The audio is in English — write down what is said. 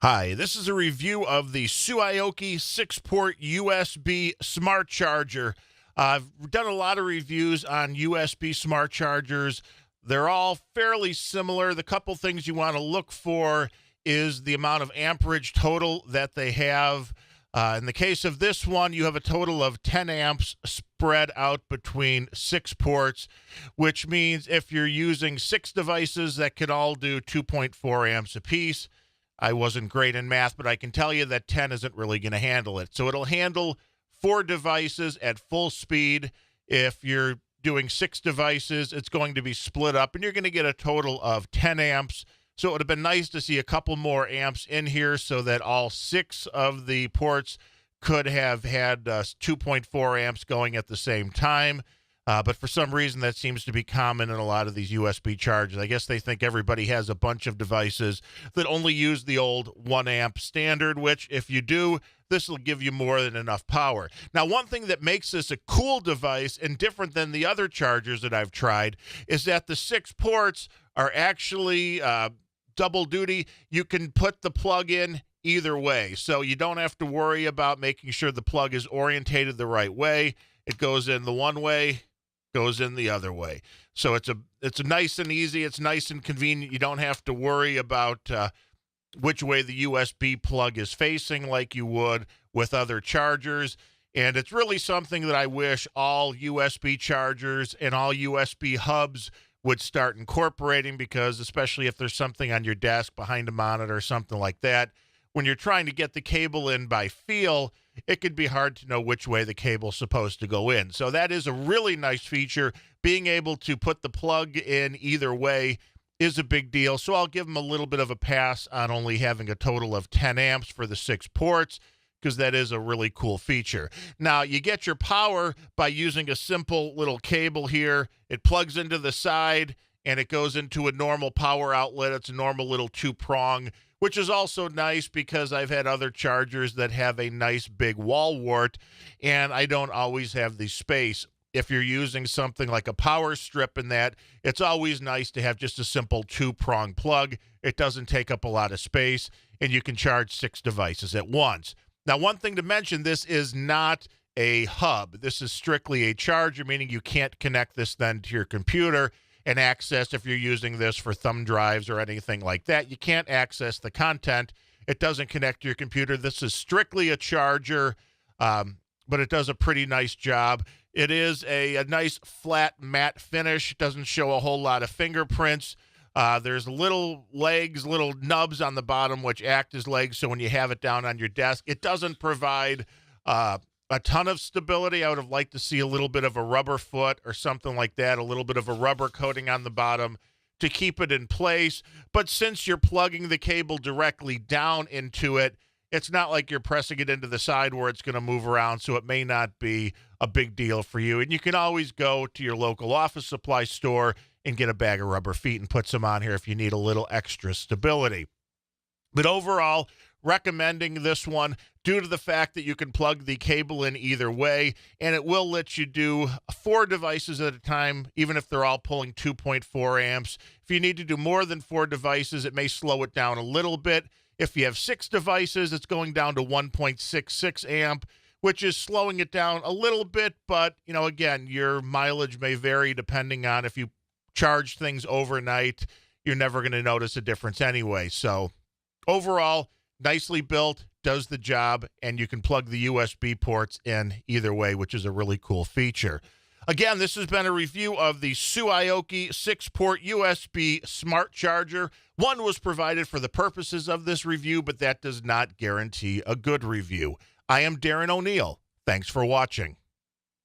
Hi, this is a review of the Suaoki 6-port USB smart charger. I've done a lot of reviews on USB smart chargers. They're all fairly similar. The couple things you want to look for is the amount of amperage total that they have. In the case of this one, you have a total of 10 amps spread out between 6 ports, which means if you're using 6 devices that can all do 2.4 amps apiece. I wasn't great in math, but I can tell you that 10 isn't really going to handle it. So it'll handle 4 devices at full speed. If you're doing 6 devices, it's going to be split up, and you're going to get a total of 10 amps. So it would have been nice to see a couple more amps in here so that all 6 of the ports could have had 2.4 amps going at the same time. But for some reason, that seems to be common in a lot of these USB chargers. I guess they think everybody has a bunch of devices that only use the old 1 amp standard, which if you do, this will give you more than enough power. Now, one thing that makes this a cool device and different than the other chargers that I've tried is that the 6 ports are actually double duty. You can put the plug in either way, so you don't have to worry about making sure the plug is orientated the right way. It goes in the one way, goes in the other way. So it's nice and easy. It's nice and convenient. You don't have to worry about which way the USB plug is facing like you would with other chargers. And it's really something that I wish all USB chargers and all USB hubs would start incorporating, because especially if there's something on your desk behind a monitor or something like that, when you're trying to get the cable in by feel, it could be hard to know which way the cable's supposed to go in. So that is a really nice feature. Being able to put the plug in either way is a big deal. So I'll give them a little bit of a pass on only having a total of 10 amps for the 6 ports, because that is a really cool feature. Now, you get your power by using a simple little cable here. It plugs into the side, and it goes into a normal power outlet. It's a normal little 2-prong, which is also nice because I've had other chargers that have a nice big wall wart, and I don't always have the space. If you're using something like a power strip in that, it's always nice to have just a simple 2-prong plug. It doesn't take up a lot of space, and you can charge 6 devices at once. Now, one thing to mention, this is not a hub. This is strictly a charger, meaning you can't connect this then to your computer and access, if you're using this for thumb drives or anything like that. You can't access the content. It doesn't connect to your computer. This is strictly a charger, but it does a pretty nice job. It is a nice flat matte finish. It doesn't show a whole lot of fingerprints. There's little legs, little nubs on the bottom, which act as legs, so when you have it down on your desk, it doesn't provide a ton of stability. I would have liked to see a little bit of a rubber foot or something like that, a little bit of a rubber coating on the bottom to keep it in place. But since you're plugging the cable directly down into it, it's not like you're pressing it into the side where it's going to move around, so it may not be a big deal for you. And you can always go to your local office supply store and get a bag of rubber feet and put some on here if you need a little extra stability. But overall, recommending this one due to the fact that you can plug the cable in either way, and it will let you do 4 devices at a time, even if they're all pulling 2.4 amps. If you need to do more than 4 devices, it may slow it down a little bit. If you have 6 devices, it's going down to 1.66 amp, which is slowing it down a little bit. But, again, your mileage may vary depending on if you charge things overnight. You're never going to notice a difference anyway. So overall, nicely built, does the job, and you can plug the USB ports in either way, which is a really cool feature. Again, this has been a review of the Suaoki 6-port USB smart charger. One was provided for the purposes of this review, but that does not guarantee a good review. I am Darren O'Neill. Thanks for watching.